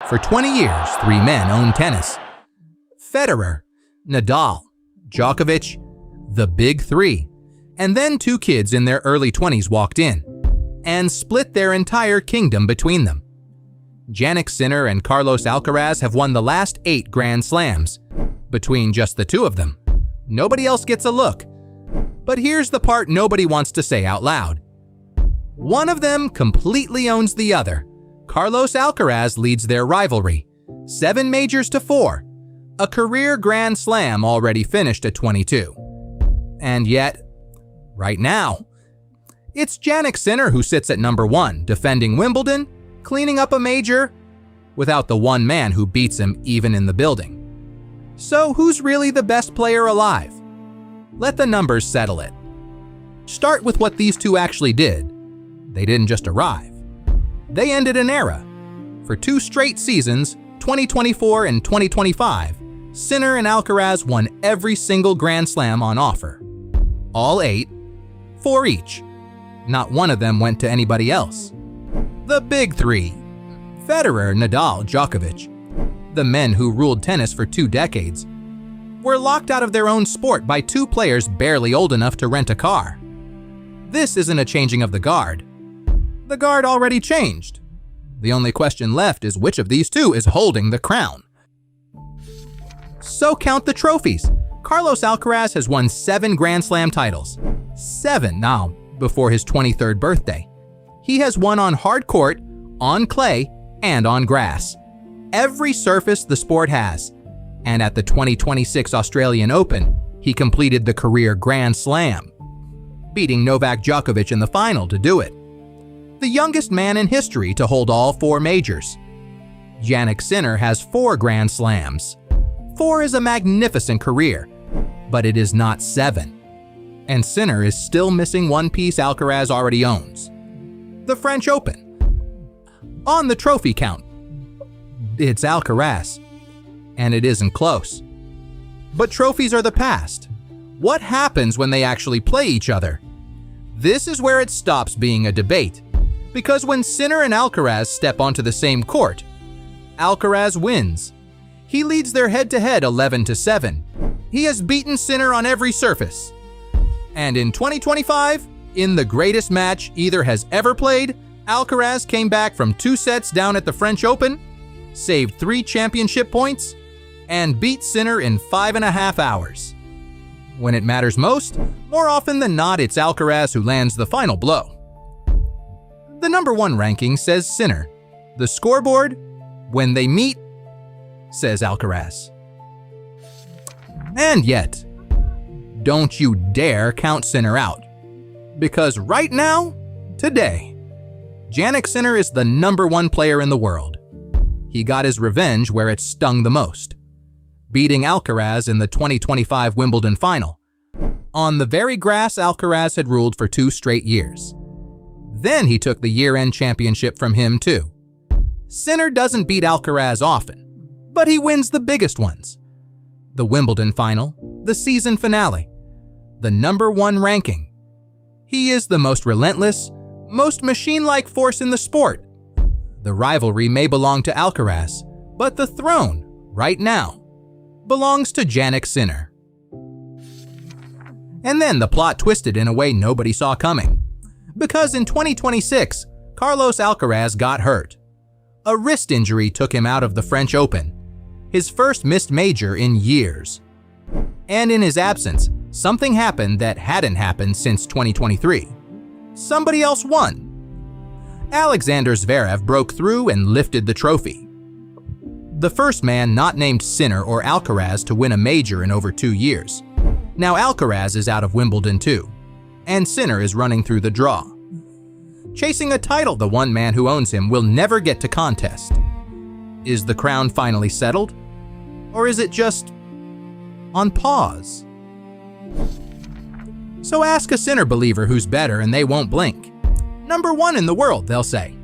For 20 years, three men owned tennis. Federer, Nadal, Djokovic, the big three. And then two kids in their early 20s walked in and split their entire kingdom between them. Jannik Sinner and Carlos Alcaraz have won the last 8 Grand Slams. Between just the two of them, nobody else gets a look. But here's the part nobody wants to say out loud. One of them completely owns the other. Carlos Alcaraz leads their rivalry, 7 majors to 4, a career Grand Slam already finished at 22. And yet, right now, it's Jannik Sinner who sits at number 1, defending Wimbledon, cleaning up a major, without the one man who beats him even in the building. So who's really the best player alive? Let the numbers settle it. Start with what these two actually did. They didn't just arrive. They ended an era. For 2 straight seasons, 2024 and 2025, Sinner and Alcaraz won every single Grand Slam on offer. All 8, 4 each. Not one of them went to anybody else. The big three: Federer, Nadal, Djokovic, the men who ruled tennis for 2 decades, were locked out of their own sport by 2 players barely old enough to rent a car. This isn't a changing of the guard. The guard already changed. The only question left is which of these two is holding the crown. So count the trophies. Carlos Alcaraz has won 7 Grand Slam titles. 7 now, before his 23rd birthday. He has won on hard court, on clay, and on grass. Every surface the sport has. And at the 2026 Australian Open, he completed the career Grand Slam, beating Novak Djokovic in the final to do it. The youngest man in history to hold all 4 majors. Jannik Sinner has 4 Grand Slams. 4 is a magnificent career, but it is not 7. And Sinner is still missing one piece Alcaraz already owns: the French Open. On the trophy count, it's Alcaraz, and it isn't close. But trophies are the past. What happens when they actually play each other? This is where it stops being a debate, because when Sinner and Alcaraz step onto the same court, Alcaraz wins. He leads their head-to-head 11-7. He has beaten Sinner on every surface. And in 2025, in the greatest match either has ever played, Alcaraz came back from 2 sets down at the French Open, saved 3 championship points, and beat Sinner in 5.5 hours. When it matters most, more often than not, it's Alcaraz who lands the final blow. The number 1 ranking says Sinner. The scoreboard, when they meet, says Alcaraz. And yet, don't you dare count Sinner out. Because right now, today, Jannik Sinner is the number 1 player in the world. He got his revenge where it stung the most, beating Alcaraz in the 2025 Wimbledon final, on the very grass Alcaraz had ruled for 2 straight years. Then he took the year-end championship from him too. Sinner doesn't beat Alcaraz often, but he wins the biggest ones. The Wimbledon final, the season finale, the number 1 ranking. He is the most relentless, most machine-like force in the sport. The rivalry may belong to Alcaraz, but the throne, right now, belongs to Jannik Sinner. And then the plot twisted in a way nobody saw coming. Because in 2026, Carlos Alcaraz got hurt. A wrist injury took him out of the French Open, his first missed major in years. And in his absence, something happened that hadn't happened since 2023. Somebody else won. Alexander Zverev broke through and lifted the trophy. The first man not named Sinner or Alcaraz to win a major in over 2 years. Now Alcaraz is out of Wimbledon too, and Sinner is running through the draw. Chasing a title the one man who owns him will never get to contest. Is the crown finally settled? Or is it just on pause? So ask a Sinner believer who's better and they won't blink. Number 1 in the world, they'll say.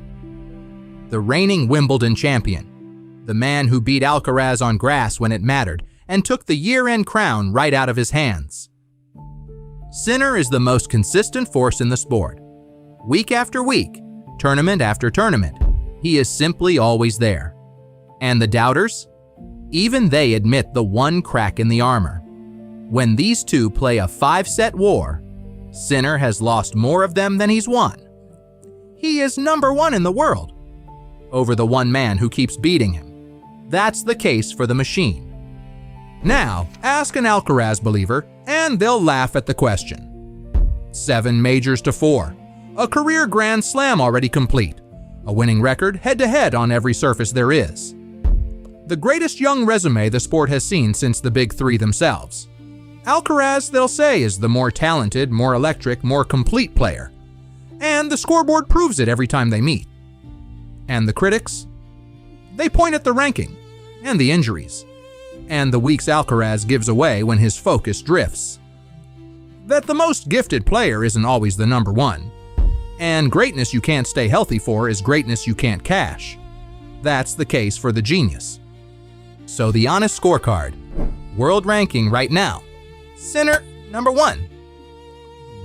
The reigning Wimbledon champion. The man who beat Alcaraz on grass when it mattered and took the year-end crown right out of his hands. Sinner is the most consistent force in the sport. Week after week, tournament after tournament, he is simply always there. And the doubters? Even they admit the one crack in the armor. When these two play a 5-set war, Sinner has lost more of them than he's won. He is number 1 in the world, over the one man who keeps beating him. That's the case for the machine. Now, ask an Alcaraz believer, and they'll laugh at the question. 7 majors to 4, a career Grand Slam already complete, a winning record head-to-head on every surface there is. The greatest young resume the sport has seen since the big three themselves. Alcaraz, they'll say, is the more talented, more electric, more complete player. And the scoreboard proves it every time they meet. And the critics? They point at the ranking, and the injuries, and the weeks Alcaraz gives away when his focus drifts. That the most gifted player isn't always the number 1. And greatness you can't stay healthy for is greatness you can't cash. That's the case for the genius. So the honest scorecard, world ranking right now, Sinner, number 1.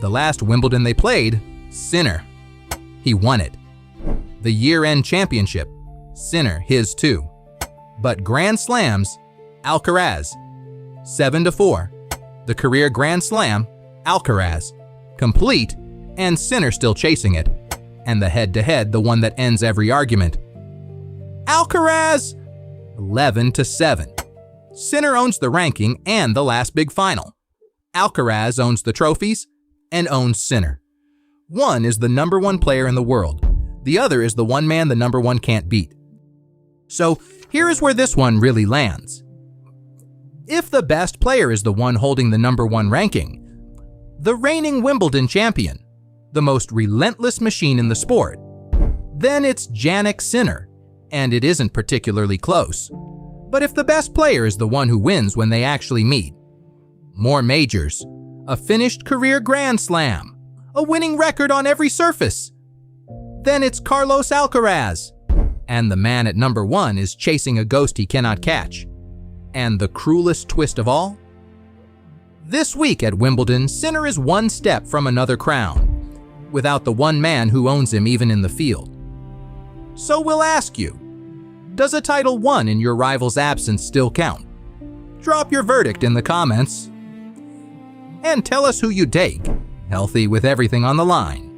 The last Wimbledon they played, Sinner. He won it. The year-end championship, Sinner, his too. But Grand Slams, Alcaraz. 7-4. The career Grand Slam, Alcaraz. Complete, and Sinner still chasing it. And the head-to-head, the one that ends every argument. Alcaraz! 11-7. Sinner owns the ranking and the last big final. Alcaraz owns the trophies and owns Sinner. One is the number 1 player in the world. The other is the one man the number 1 can't beat. So here is where this one really lands. If the best player is the one holding the number 1 ranking, the reigning Wimbledon champion, the most relentless machine in the sport, then it's Jannik Sinner, and it isn't particularly close. But if the best player is the one who wins when they actually meet, more majors, a finished career Grand Slam, a winning record on every surface, then it's Carlos Alcaraz. And the man at number 1 is chasing a ghost he cannot catch. And the cruelest twist of all? This week at Wimbledon, Sinner is one step from another crown, without the one man who owns him even in the field. So we'll ask you, does a title won in your rival's absence still count? Drop your verdict in the comments. And tell us who you take, healthy with everything on the line.